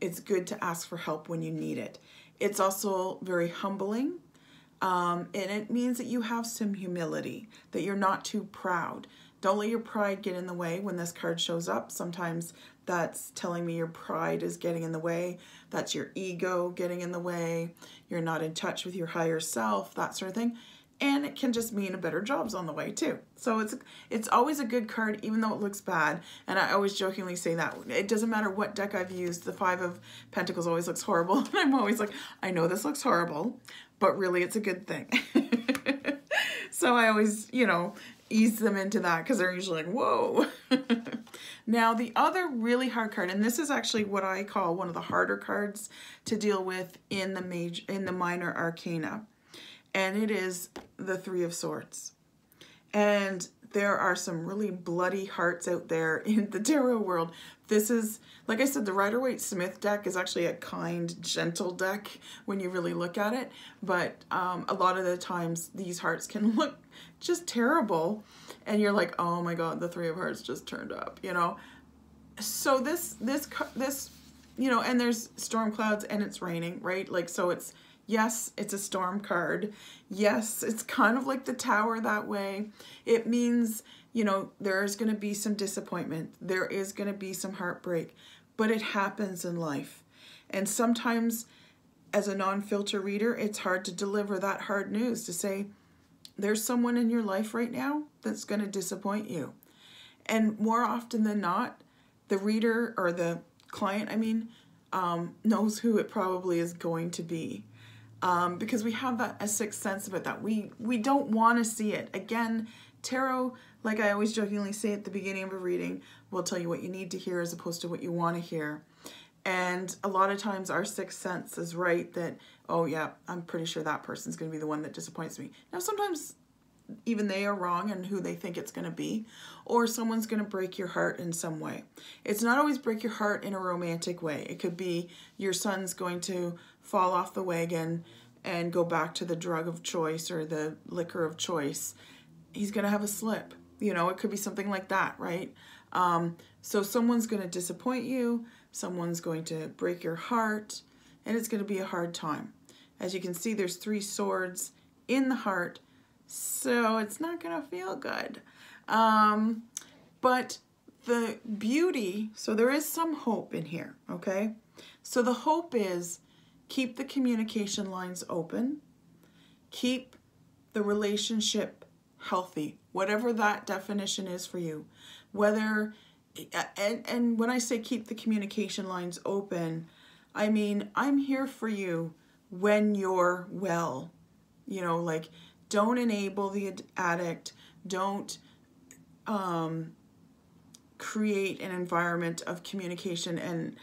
it's good to ask for help when you need it. It's also very humbling, and it means that you have some humility, that you're not too proud. Don't let your pride get in the way when this card shows up. Sometimes That's telling me your pride is getting in the way. That's your ego getting in the way. You're not in touch with your higher self, that sort of thing. And it can just mean a better job's on the way too. So it's always a good card, even though it looks bad. And I always jokingly say that. It doesn't matter what deck I've used, the Five of Pentacles always looks horrible. And I'm always like, I know this looks horrible, but really it's a good thing. So I always, you know, ease them into that because they're usually like, whoa. Now the other really hard card, and this is actually what I call one of the harder cards to deal with in the minor arcana, and it is the Three of Swords. And there are some really bloody hearts out there in the tarot world. This is, like I said, the Rider-Waite-Smith deck is actually a kind, gentle deck when you really look at it. But a lot of the times these hearts can look just terrible. And you're like, oh my God, the Three of Hearts just turned up, you know. So this, you know, and there's storm clouds and it's raining, right? Like, so it's, yes, it's a storm card. Yes, it's kind of like the Tower that way. It means, you know, there is going to be some disappointment. There is going to be some heartbreak, but it happens in life. And sometimes as a non-filter reader, it's hard to deliver that hard news, to say, there's someone in your life right now that's going to disappoint you. And more often than not, the reader, or the client, I mean, knows who it probably is going to be. Because we have a sixth sense about that. We don't want to see it. Again, tarot, like I always jokingly say at the beginning of a reading, will tell you what you need to hear as opposed to what you want to hear. And a lot of times our sixth sense is right that, oh yeah, I'm pretty sure that person's going to be the one that disappoints me. Now sometimes even they are wrong in who they think it's going to be, or someone's going to break your heart in some way. It's not always break your heart in a romantic way. It could be your son's going to fall off the wagon and go back to the drug of choice or the liquor of choice. He's going to have a slip. You know, it could be something like that, right? So someone's going to disappoint you, someone's going to break your heart, and it's going to be a hard time. As you can see, there's 3 swords in the heart, so it's not going to feel good. But the beauty, so there is some hope in here, okay? So the hope is keep the communication lines open, keep the relationship healthy, whatever that definition is for you. Whether, and when I say keep the communication lines open, I mean, I'm here for you when you're well. You know, like, don't enable the addict. Don't create an environment of communication and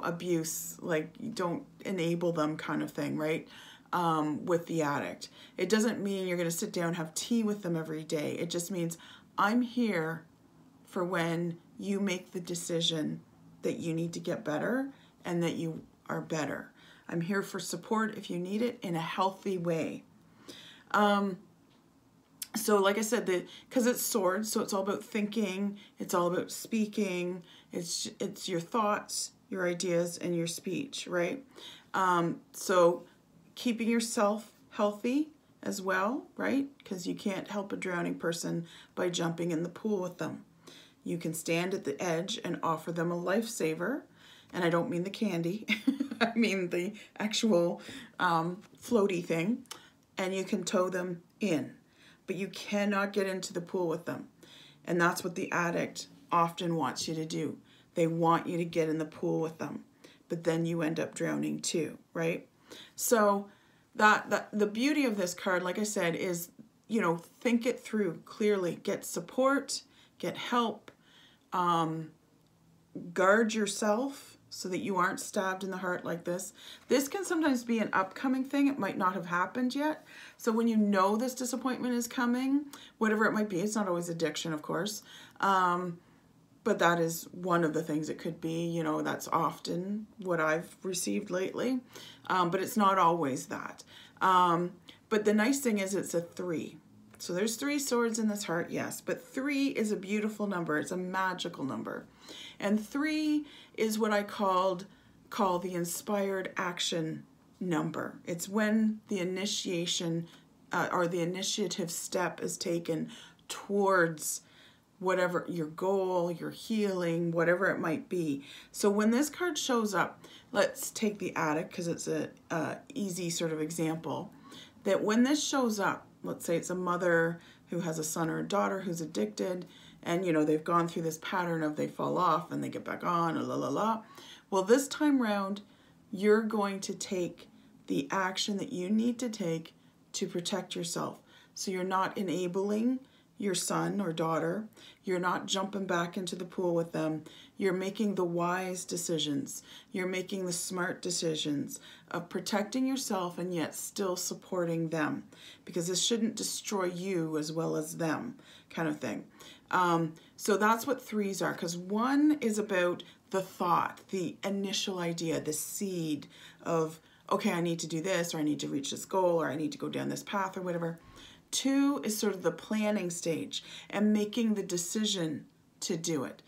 abuse. Like, don't enable them kind of thing, right? With the addict. It doesn't mean you're going to sit down and have tea with them every day. It just means I'm here for when you make the decision that you need to get better and that you are better. I'm here for support if you need it in a healthy way. So like I said, because it's swords, so it's all about thinking, it's all about speaking, it's your thoughts, your ideas, and your speech, right? So keeping yourself healthy as well, right? Because you can't help a drowning person by jumping in the pool with them. You can stand at the edge and offer them a lifesaver. And I don't mean the candy. I mean the actual floaty thing. And you can tow them in. But you cannot get into the pool with them. And that's what the addict often wants you to do. They want you to get in the pool with them. But then you end up drowning too, right? So the beauty of this card, like I said, is, you know, think it through clearly. Get support, get help, guard yourself so that you aren't stabbed in the heart like this. This can sometimes be an upcoming thing. It might not have happened yet. So when you know this disappointment is coming, whatever it might be, it's not always addiction, of course. But that is one of the things it could be. You know, that's often what I've received lately. But it's not always that. But the nice thing is it's a 3. So there's 3 swords in this heart, yes. But 3 is a beautiful number. It's a magical number. And 3 is what I call the inspired action number. It's when the initiation or the initiative step is taken towards whatever your goal, your healing, whatever it might be. So when this card shows up, let's take the addict because it's a easy sort of example. That when this shows up, let's say it's a mother who has a son or a daughter who's addicted, and you know they've gone through this pattern of they fall off and they get back on, la la la. Well, this time round, you're going to take the action that you need to take to protect yourself. So you're not enabling your son or daughter. You're not jumping back into the pool with them. You're making the wise decisions. You're making the smart decisions of protecting yourself and yet still supporting them, because this shouldn't destroy you as well as them, kind of thing. So that's what threes are, because one is about the thought, the initial idea, the seed of, okay, I need to do this, or I need to reach this goal, or I need to go down this path, or whatever. Two is sort of the planning stage and making the decision to do it.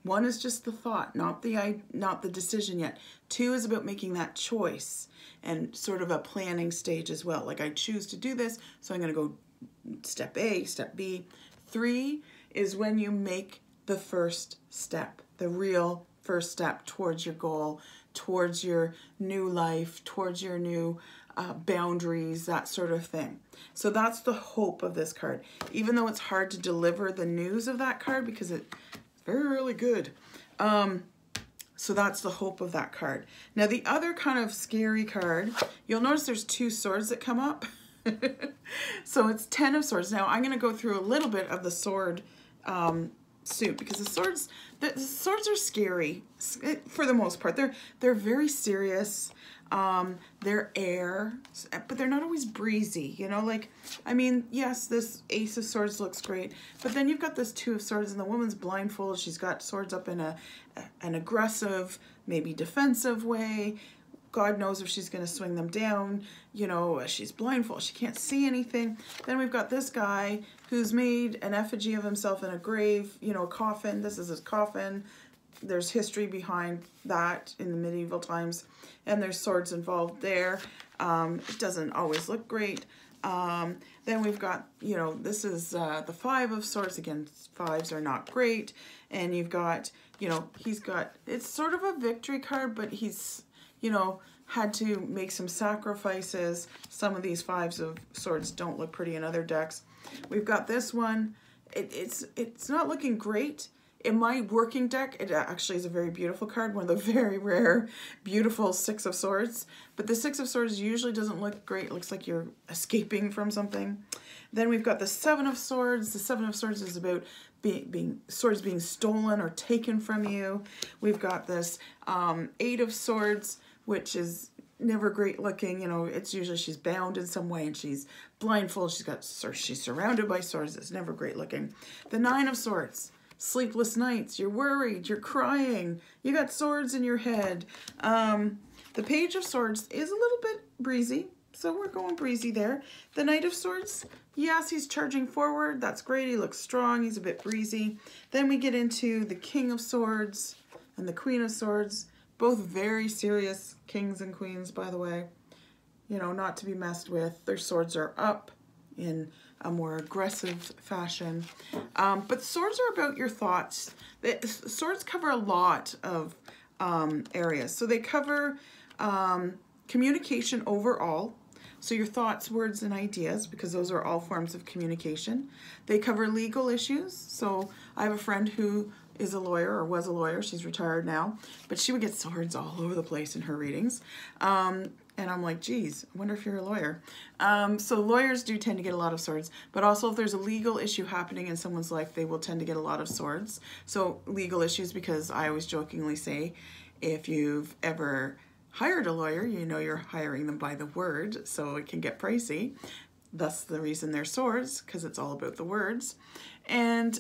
One is just the thought, not the decision yet. Two is about making that choice and sort of a planning stage as well. Like, I choose to do this, so I'm going to go step A, step B. Three is when you make the first step, the real first step towards your goal, towards your new life, towards your new boundaries, that sort of thing. So that's the hope of this card. Even though it's hard to deliver the news of that card because it's very, really good. So that's the hope of that card. Now the other kind of scary card, you'll notice there's two swords that come up. So it's 10 of swords. Now I'm going to go through a little bit of the sword suit, because the swords are scary for the most part. They're very serious. They're air, but they're not always breezy, you know, like, I mean, yes, this Ace of Swords looks great, but then you've got this Two of Swords and the woman's blindfolded. She's got swords up in an aggressive, maybe defensive way. God knows if she's going to swing them down, you know, she's blindfolded, she can't see anything. Then we've got this guy who's made an effigy of himself in a grave, you know, a coffin. This is his coffin. There's history behind that in the medieval times, and there's swords involved there. It doesn't always look great. Then we've got, you know, this is the Five of Swords. Again, fives are not great. And you've got, you know, it's sort of a victory card, but he's, you know, had to make some sacrifices. Some of these Fives of Swords don't look pretty in other decks. We've got this one. It's not looking great. In my working deck, it actually is a very beautiful card, one of the very rare, beautiful Six of Swords. But the Six of Swords usually doesn't look great. It looks like you're escaping from something. Then we've got the Seven of Swords. The Seven of Swords is about swords being stolen or taken from you. We've got this Eight of Swords, which is never great looking. You know, it's usually she's bound in some way and she's blindfolded. She's surrounded by swords. It's never great looking. The Nine of Swords. Sleepless nights, you're worried, you're crying, you got swords in your head. The Page of Swords is a little bit breezy, so we're going breezy there. The Knight of Swords, yes, he's charging forward, that's great, he looks strong, he's a bit breezy. Then we get into the King of Swords and the Queen of Swords, both very serious kings and queens, by the way. You know, not to be messed with. Their swords are up in a more aggressive fashion. But swords are about your thoughts. Swords cover a lot of areas. So they cover communication overall. So your thoughts, words, and ideas, because those are all forms of communication. They cover legal issues. So I have a friend who is a lawyer, or was a lawyer. She's retired now. But she would get swords all over the place in her readings. And I'm like, geez, I wonder if you're a lawyer. So lawyers do tend to get a lot of swords, but also if there's a legal issue happening in someone's life, they will tend to get a lot of swords. So legal issues, because I always jokingly say, if you've ever hired a lawyer, you know you're hiring them by the word, so it can get pricey. Thus the reason they're swords, because it's all about the words. And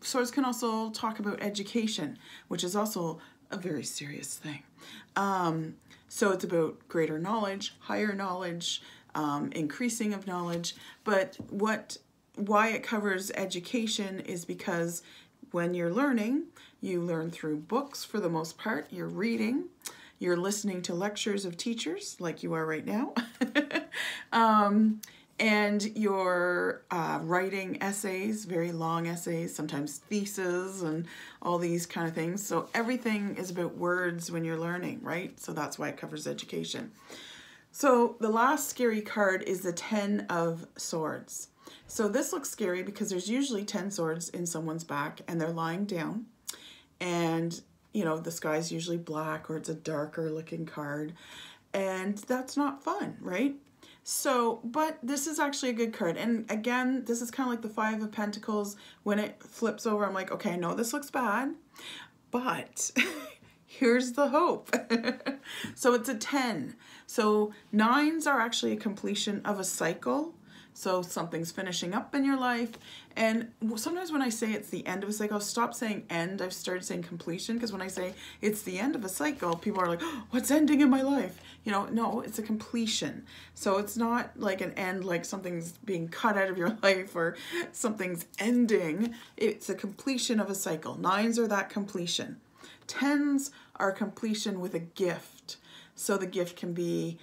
swords can also talk about education, which is also a very serious thing. So it's about greater knowledge, higher knowledge, increasing of knowledge. But why it covers education is because when you're learning, you learn through books for the most part. You're reading, you're listening to lectures of teachers like you are right now. And you're writing essays, very long essays, sometimes theses and all these kind of things. So everything is about words when you're learning, right? So that's why it covers education. So the last scary card is the 10 of Swords. So this looks scary because there's usually 10 swords in someone's back and they're lying down. And, you know, the sky's usually black or it's a darker looking card. And that's not fun, right? So, but this is actually a good card. And again, this is kind of like the 5 of Pentacles. When it flips over, I'm like, okay, I know this looks bad, but here's the hope. So it's a 10. So 9s are actually a completion of a cycle. So something's finishing up in your life. And sometimes when I say it's the end of a cycle, I'll stop saying end. I've started saying completion, because when I say it's the end of a cycle, people are like, oh, what's ending in my life? You know, no, it's a completion. So it's not like an end, like something's being cut out of your life or something's ending. It's a completion of a cycle. 9s are that completion. 10s are completion with a gift. So the gift can be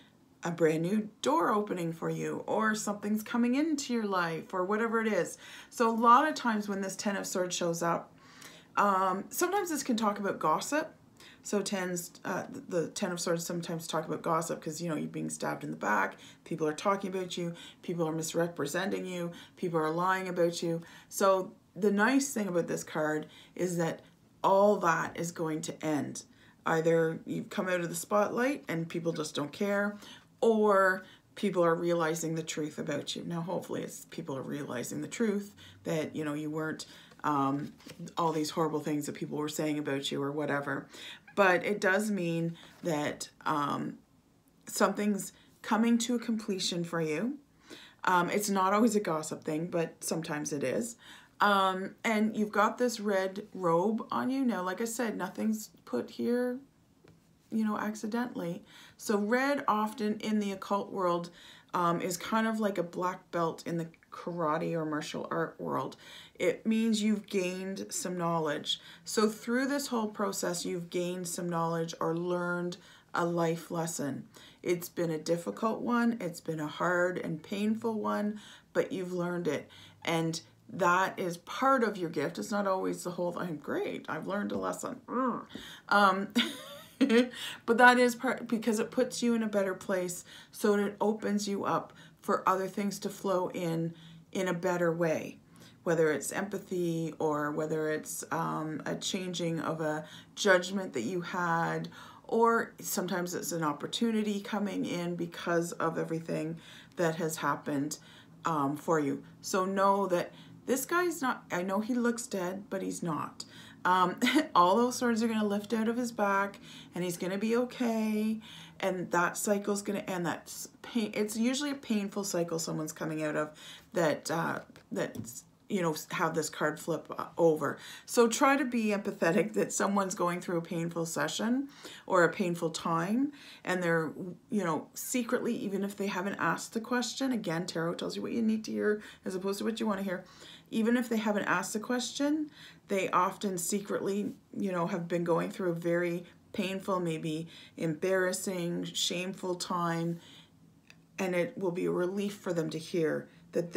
a brand new door opening for you, or something's coming into your life, or whatever it is. So a lot of times when this 10 of Swords shows up, sometimes this can talk about gossip. So the 10 of Swords sometimes talk about gossip because, you know, you're being stabbed in the back, people are talking about you, people are misrepresenting you, people are lying about you. So the nice thing about this card is that all that is going to end. Either you've come out of the spotlight and people just don't care, or people are realizing the truth about you. Now, hopefully it's people are realizing the truth, that, you know, you weren't all these horrible things that people were saying about you or whatever. But it does mean that something's coming to a completion for you. It's not always a gossip thing, but sometimes it is. And you've got this red robe on you. Now, like I said, nothing's put here, you know, accidentally. So red often in the occult world is kind of like a black belt in the karate or martial art world. It means you've gained some knowledge. So through this whole process, you've gained some knowledge or learned a life lesson. It's been a difficult one. It's been a hard and painful one, but you've learned it. And that is part of your gift. It's not always the whole thing. Great, I've learned a lesson. But that is part, because it puts you in a better place, so it opens you up for other things to flow in a better way, whether it's empathy or whether it's a changing of a judgment that you had, or sometimes it's an opportunity coming in because of everything that has happened for you. So know that this guy's not, I know he looks dead, but he's not. All those swords are going to lift out of his back, and he's going to be okay. And that cycle's going to end. That's pain. It's usually a painful cycle someone's coming out of that, that's, you know, have this card flip over. So try to be empathetic that someone's going through a painful session or a painful time, and they're, you know, secretly, even if they haven't asked the question, again, tarot tells you what you need to hear as opposed to what you want to hear. Even if they haven't asked the question, they often secretly, you know, have been going through a very painful, maybe embarrassing, shameful time, and it will be a relief for them to hear that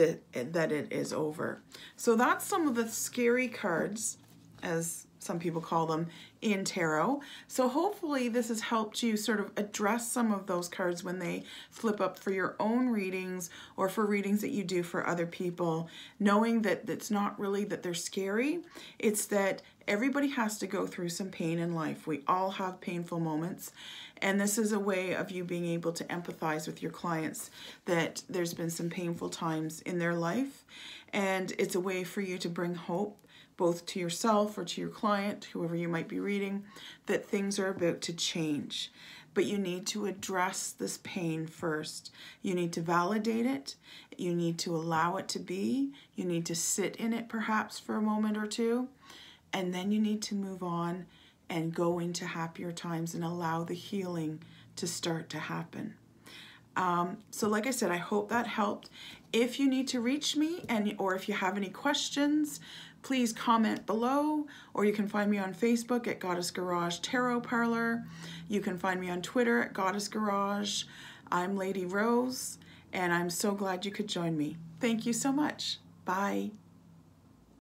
it is over. So that's some of the scary cards, as some people call them, in tarot. So hopefully this has helped you sort of address some of those cards when they flip up for your own readings or for readings that you do for other people, knowing that it's not really that they're scary. It's that everybody has to go through some pain in life. We all have painful moments. And this is a way of you being able to empathize with your clients that there's been some painful times in their life. And it's a way for you to bring hope both to yourself or to your client, whoever you might be reading, that things are about to change. But you need to address this pain first. You need to validate it. You need to allow it to be. You need to sit in it perhaps for a moment or two. And then you need to move on and go into happier times and allow the healing to start to happen. So like I said, I hope that helped. If you need to reach me or if you have any questions, please comment below, or you can find me on Facebook at Goddess Garage Tarot Parlor. You can find me on Twitter at Goddess Garage. I'm Lady Rose, and I'm so glad you could join me. Thank you so much. Bye.